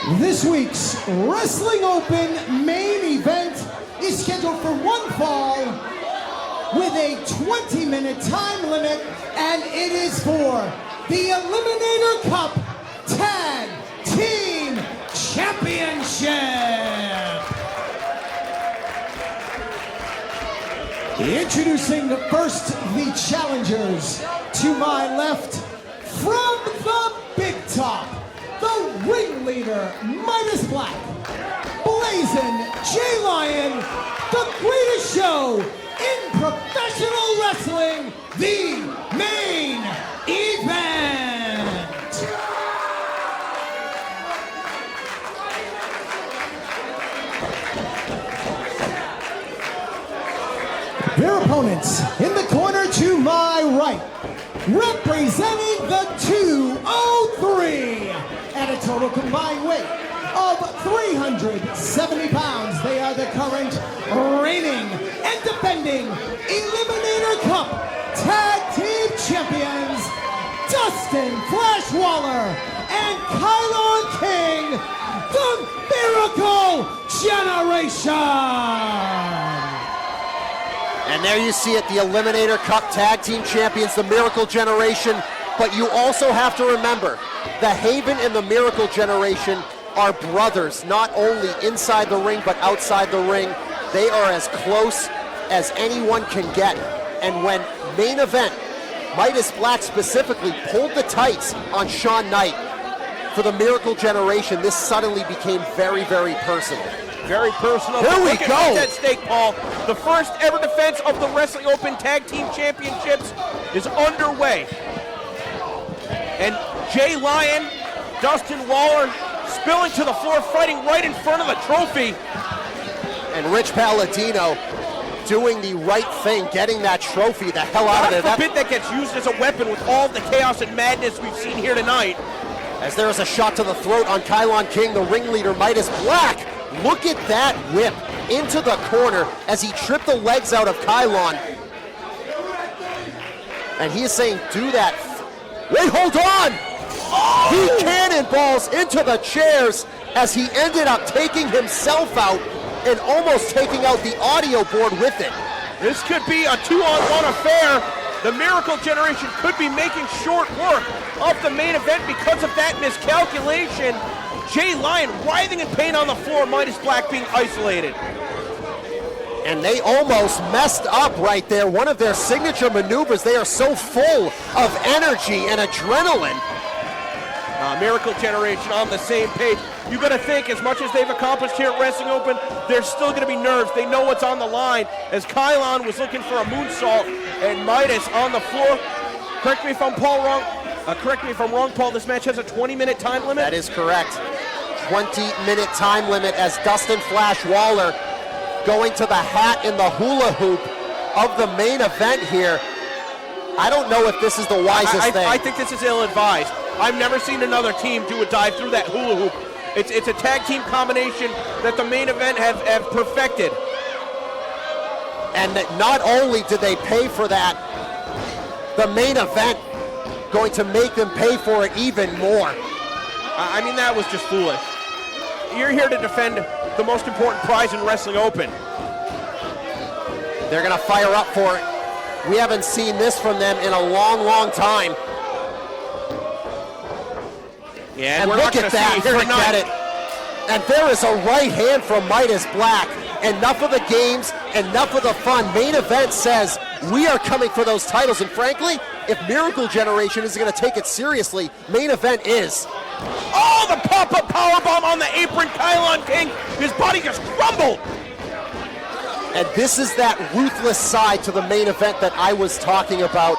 This week's Wrestling Open main event is scheduled for one fall with a 20-minute time limit, and it is for the Eliminator Cup Tag Team Championship. Introducing first the challengers. To my left, from the big top, the ringleader, Midas Black, Blazin' J-Lion, the greatest show in professional wrestling, the main event. Their opponents in the corner to my right, representing the 203 at a total combined weight of 370 pounds. They are the current reigning and defending Eliminator Cup Tag Team Champions, Dustin Flash Waller and Kylon King, the Miracle Generation. And there you see it, the Eliminator Cup Tag Team Champions, the Miracle Generation. But you also have to remember, the Haven and the Miracle Generation are brothers, not only inside the ring, but outside the ring. They are as close as anyone can get. And when main event, Midas Black specifically pulled the tights on Sean Knight for the Miracle Generation, this suddenly became very, very personal. Very personal. Here we go. What's at stake, Paul? The first ever defense of the Wrestling Open Tag Team Championships is underway. And Jay Lyon, Dustin Waller spilling to the floor, fighting right in front of the trophy. And Rich Palladino doing the right thing, getting that trophy the hell out of there. God forbid that gets used as a weapon with all the chaos and madness we've seen here tonight. As there is a shot to the throat on Kylon King, the ringleader, Midas Black. Look at that whip into the corner as he tripped the legs out of Kylon. And he is saying, do that. Wait, hold on! Oh! He cannonballs into the chairs as he ended up taking himself out and almost taking out the audio board with it. This could be a 2-on-1 affair. The Miracle Generation could be making short work of the main event because of that miscalculation. Jay Lyon writhing in pain on the floor, Midas Black being isolated. And they almost messed up right there. One of their signature maneuvers. They are so full of energy and adrenaline. Miracle Generation on the same page. You got to think, as much as they've accomplished here at Wrestling Open, there's still going to be nerves. They know what's on the line. As Kylon was looking for a moonsault, and Midas on the floor. Correct me if I'm wrong, Paul. This match has a 20-minute time limit? That is correct. 20-minute time limit as Dustin Flash Waller going to the hat in the hula hoop of the main event here. I don't know if this is the wisest thing. I think this is ill-advised. I've never seen another team do a dive through that hula hoop. It's a tag team combination that the main event have perfected. And that not only did they pay for that, the main event going to make them pay for it even more. I mean, that was just foolish. You're here to defend the most important prize in Wrestling Open. They're going to fire up for it. We haven't seen this from them in a long, long time. Yeah, and look at that, forget it. And there is a right hand from Midas Black. Enough of the games, enough of the fun. Main event says, we are coming for those titles. And frankly, if Miracle Generation isn't going to take it seriously, main event is. Oh, the pop-up powerbomb on the apron, Kylon King. His body just crumbled. And this is that ruthless side to the main event that I was talking about.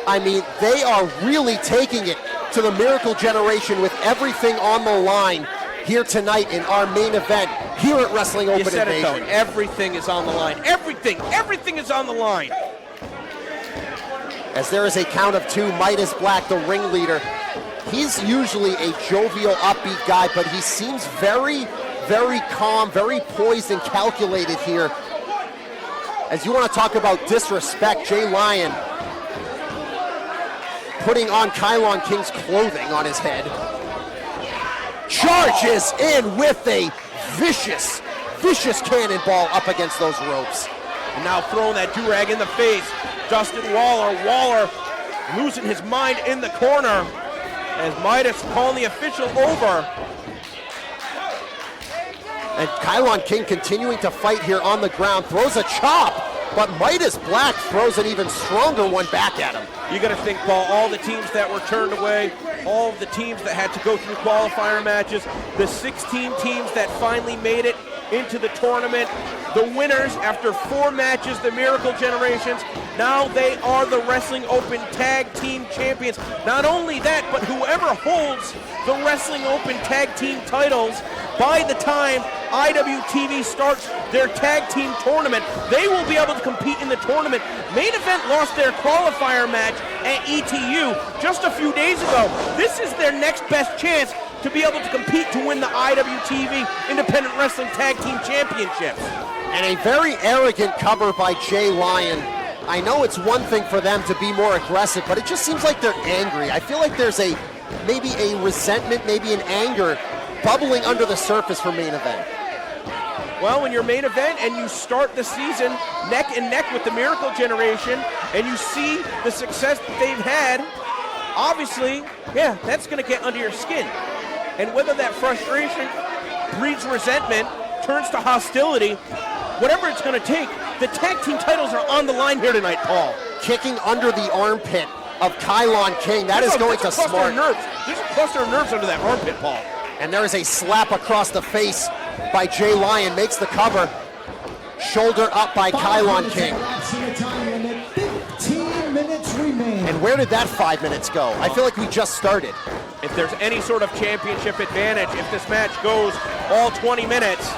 I mean, they are really taking it to the Miracle Generation with everything on the line here tonight in our main event here at Wrestling Open Invasion. You said it, though. Everything is on the line. Everything is on the line. As there is a count of two, Midas Black, the ringleader. He's usually a jovial, upbeat guy, but he seems very, very calm, very poised and calculated here. As you want to talk about disrespect, Jay Lyon putting on Kylon King's clothing on his head. charges in with a vicious cannonball up against those ropes. And now throwing that do-rag in the face. Dustin Waller. Waller losing his mind in the corner as Midas calling the official over. And Kylon King continuing to fight here on the ground, throws a chop, but Midas Black throws an even stronger one back at him. You got to think, Paul, all the teams that were turned away, all of the teams that had to go through qualifier matches, the 16 teams that finally made it into the tournament, the winners after 4 matches, the Miracle Generations, now they are the Wrestling Open Tag Team Champions. Not only that, but whoever holds the Wrestling Open Tag Team titles by the time IWTV starts their tag team tournament, they will be able to compete in the tournament. Main Event lost their qualifier match at ETU just a few days ago. This is their next best chance to be able to compete to win the IWTV Independent Wrestling Tag Team Championships. And a very arrogant cover by Jay Lyon. I know it's one thing for them to be more aggressive, but it just seems like they're angry. I feel like there's maybe a resentment, maybe an anger bubbling under the surface for Main Event. Well, when you're Main Event and you start the season neck and neck with the Miracle Generation and you see the success that they've had, obviously, yeah, that's going to get under your skin. And whether that frustration breeds resentment, turns to hostility, whatever it's going to take, the tag team titles are on the line here tonight, Paul. Kicking under the armpit of Kylon King, that is going to smart. There's a cluster of nerves under that armpit, Paul. And there is a slap across the face by Jay Lyon, makes the cover. Shoulder up by Kylon King. 15 minutes remain. And where did that 5 minutes go? I feel like we just started. If there's any sort of championship advantage, if this match goes all 20 minutes,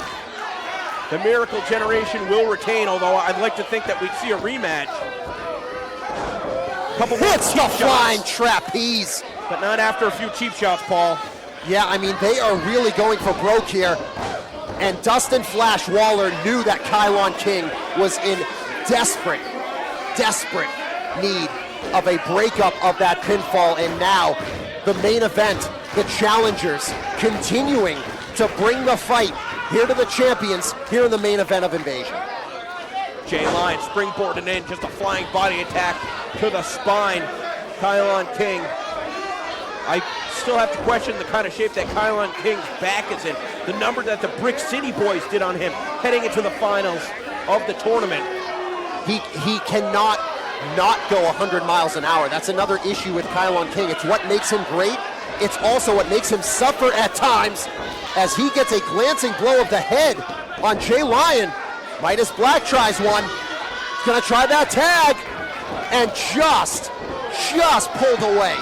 the Miracle Generation will retain, although I'd like to think that we'd see a rematch. Hits the flying trapeze. But not after a few cheap shots, Paul. Yeah, I mean, they are really going for broke here. And Dustin Flash Waller knew that Kylon King was in desperate need of a breakup of that pinfall. And now the Main Event, the challengers, continuing to bring the fight here to the champions here in the Main Event of Invasion. Jay Lyon springboarding in, just a flying body attack to the spine. Kylon King. I still have to question the kind of shape that Kylon King's back is in. The number that the Brick City Boys did on him heading into the finals of the tournament. He cannot not go 100 miles an hour. That's another issue with Kylon King. It's what makes him great. It's also what makes him suffer at times as he gets a glancing blow of the head on Jay Lyon. Midas Black tries one. He's gonna try that tag and just pulled away.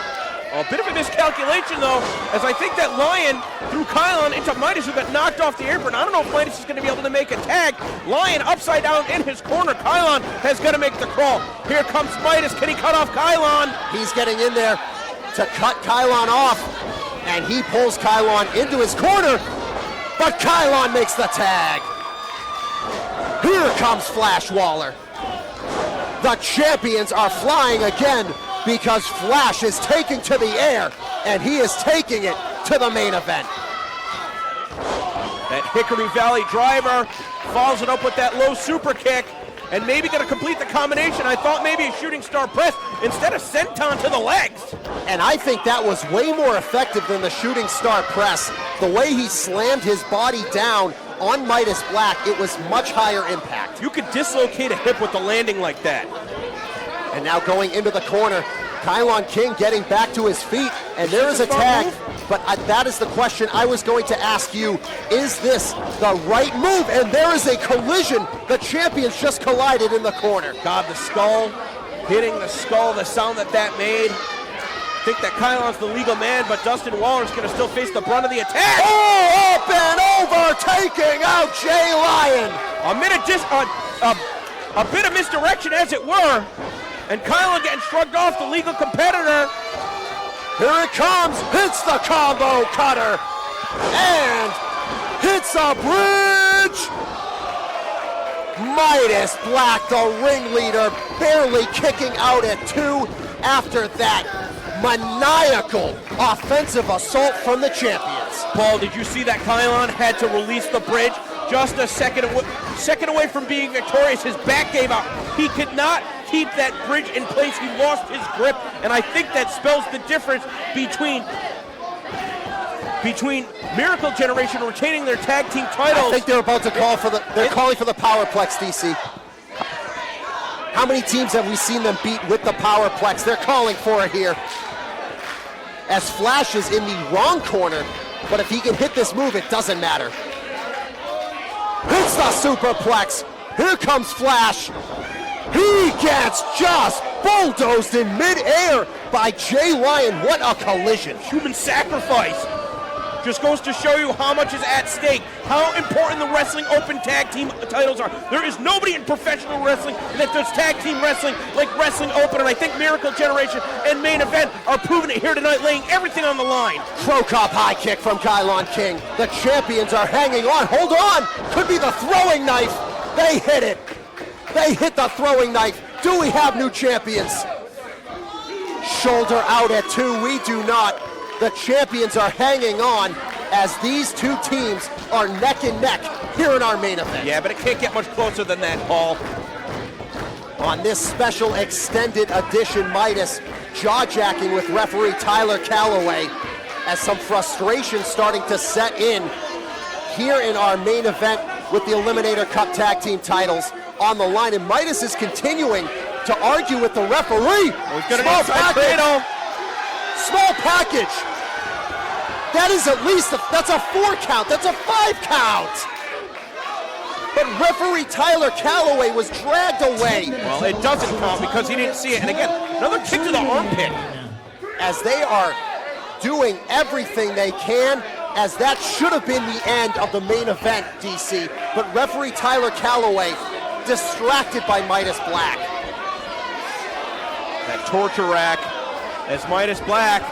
A bit of a miscalculation, though, as I think that Lyon threw Kylon into Midas, who got knocked off the apron. I don't know if Midas is going to be able to make a tag. Lyon upside down in his corner. Kylon has got to make the crawl. Here comes Midas. Can he cut off Kylon? He's getting in there to cut Kylon off, and he pulls Kylon into his corner, but Kylon makes the tag. Here comes Flash Waller. The champions are flying again, because Flash is taking to the air, and he is taking it to the Main Event. That Hickory Valley driver follows it up with that low super kick, and maybe going to complete the combination. I thought maybe a shooting star press instead of senton to the legs. And I think that was way more effective than the shooting star press. The way he slammed his body down on Midas Black, it was much higher impact. You could dislocate a hip with the landing like that. And now going into the corner, Kylon King getting back to his feet, and there is a tag, but that is the question I was going to ask you. Is this the right move? And there is a collision. The champions just collided in the corner. God, the skull, hitting the skull, the sound that made. I think that Kylon's the legal man, but Dustin Waller's going to still face the brunt of the attack. Oh, up and over, taking out Jay Lyon. A bit of misdirection, as it were. And Kylon getting shrugged off, the legal competitor. Here it comes, hits the combo cutter, and hits a bridge. Midas Black, the ringleader, barely kicking out at 2 after that maniacal offensive assault from the champions. times. Paul, did you see that Kylon had to release the bridge just a second away from being victorious? His back gave out. He could not keep that bridge in place. He lost his grip, and I think that spells the difference between Miracle Generation retaining their tag team titles. I think they're about to call for they're calling for the Powerplex, DC. How many teams have we seen them beat with the Powerplex? They're calling for it here. As Flash is in the wrong corner, but if he can hit this move, it doesn't matter. Hits the Superplex. Here comes Flash. He gets just bulldozed in midair by Jay Lyon. What a collision. Human sacrifice. Just goes to show you how much is at stake, how important the Wrestling Open Tag Team titles are. There is nobody in professional wrestling that does tag team wrestling like Wrestling Open, and I think Miracle Generation and Main Event are proving it here tonight, laying everything on the line. Crow Cop high kick from Kylon King. The champions are hanging on. Hold on. Could be the throwing knife. They hit it. They hit the throwing knife. Do we have new champions? Shoulder out at 2. We do not. The champions are hanging on as these two teams are neck and neck here in our main event. Yeah, but it can't get much closer than that, Paul. On this special extended edition, Midas jaw-jacking with referee Tyler Calloway as some frustration starting to set in here in our main event with the Eliminator Cup Tag Team titles on the line. And Midas is continuing to argue with the referee. Small package. Small package. That is at least, that's a 4 count. That's a 5 count. But referee Tyler Calloway was dragged away. Well, it doesn't count because he didn't see it. And again, another kick to the armpit. As they are doing everything they can, as that should have been the end of the main event, DC. But referee Tyler Calloway distracted by Midas Black. That torture rack as Midas Black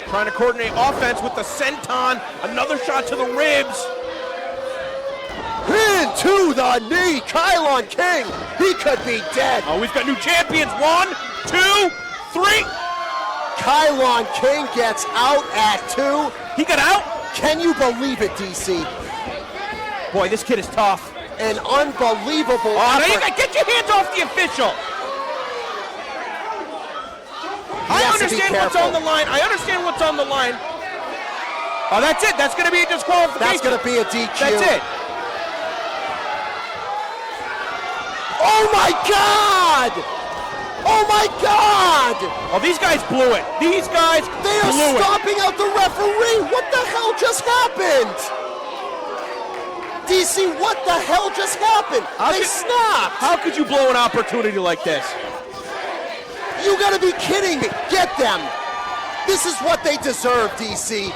trying to coordinate offense with the senton. Another shot to the ribs. Into the knee, Kylon King. He could be dead. Oh, we've got new champions. 1, 2, 3. Kylon King gets out at 2. He got out? Can you believe it, DC? Boy, this kid is tough. An unbelievable now effort. you gotta get your hands off the official. I understand what's on the line. I understand what's on the line. Oh, that's it. That's going to be a disqualification. That's going to be a DQ. That's it. Oh, my God! Oh, my God! Oh, these guys blew it. These guys They are blew stomping out the referee. What the hell just happened? DC, what the hell just happened? They snapped. How could you blow an opportunity like this? You gotta be kidding me. Get them. This is what they deserve, DC.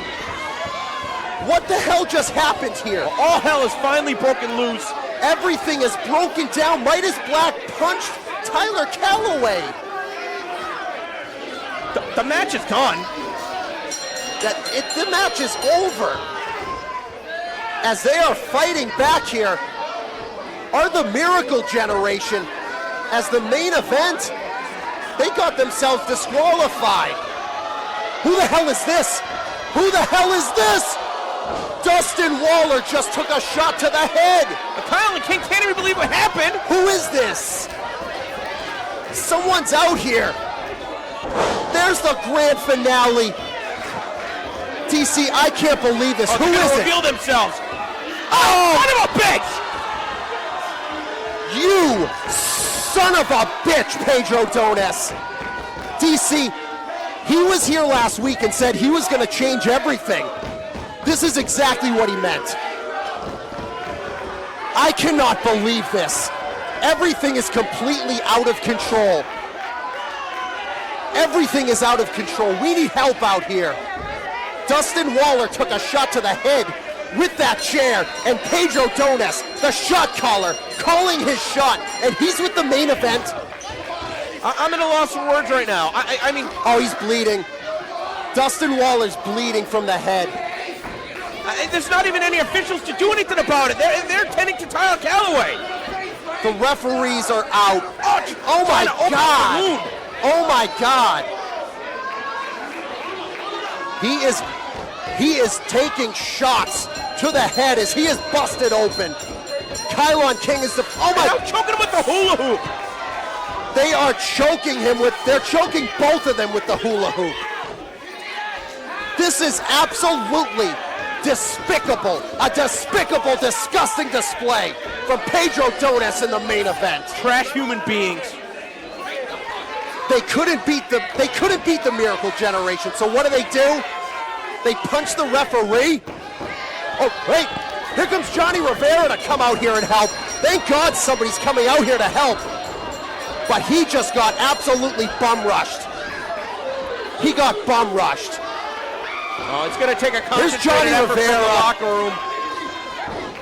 What the hell just happened here? All hell is finally broken loose. Everything is broken down. Midas Black punched Tyler Calloway. The match is done. The match is over. As they are fighting back here are the Miracle Generation as the main event. They got themselves disqualified. Who the hell is this? Who the hell is this? Dustin Waller just took a shot to the head. Kyle King can't even believe what happened. Who is this? Someone's out here. There's the grand finale. DC, I can't believe this. Who is it? Reveal themselves. Oh, son of a bitch! You son of a bitch, Pedro Dones. DC, he was here last week and said he was going to change everything. This is exactly what he meant. I cannot believe this. Everything is completely out of control. Everything is out of control. We need help out here. Dustin Waller took a shot to the head with that chair, and Pedro Dones, the shot caller, calling his shot, and he's with the main event. I'm at a loss for words right now. I mean... Oh, he's bleeding. Dustin Waller's bleeding from the head. There's not even any officials to do anything about it. They're tending to Tyler Calloway. The referees are out. Oh my God. Oh my God. He is He is taking shots to the head as he is busted open. Kylon King is the, oh my. I'm choking him with the hula hoop. They are choking him with, they're choking both of them with the hula hoop. This is absolutely despicable. A despicable, disgusting display from Pedro Donis in the main event. Trash human beings. They couldn't beat the Miracle Generation. So what do? They punch the referee. Oh, wait, here comes Johnny Rivera to come out here and help. Thank God somebody's coming out here to help. But he just got absolutely bum rushed. He got bum rushed. Oh, it's going to take a Here's Johnny concentrated effort from the Rivera. locker room.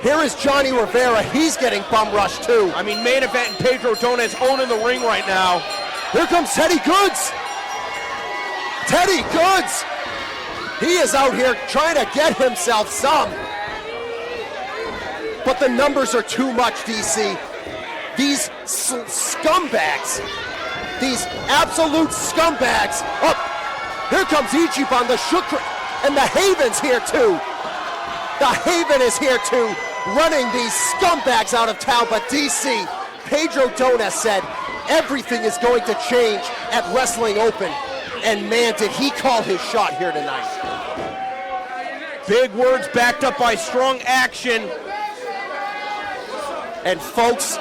Here is Johnny Rivera. He's getting bum rushed too. I mean, main event and Pedro Donis owning the ring right now. Here comes Teddy Goods. Teddy Goods. He is out here trying to get himself some. But the numbers are too much, DC. These scumbags, these absolute scumbags. Oh, here comes Egypt on the Shukra, and the Haven's here too. The Haven is here too, running these scumbags out of town. But DC, Pedro Donis said everything is going to change at Wrestling Open. And man, did he call his shot here tonight. Big words backed up by strong action. And folks,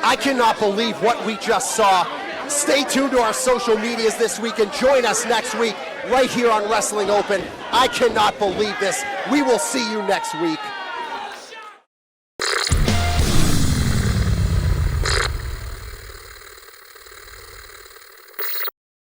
I cannot believe what we just saw. Stay tuned to our social medias this week and join us next week right here on Wrestling Open. I cannot believe this. We will see you next week.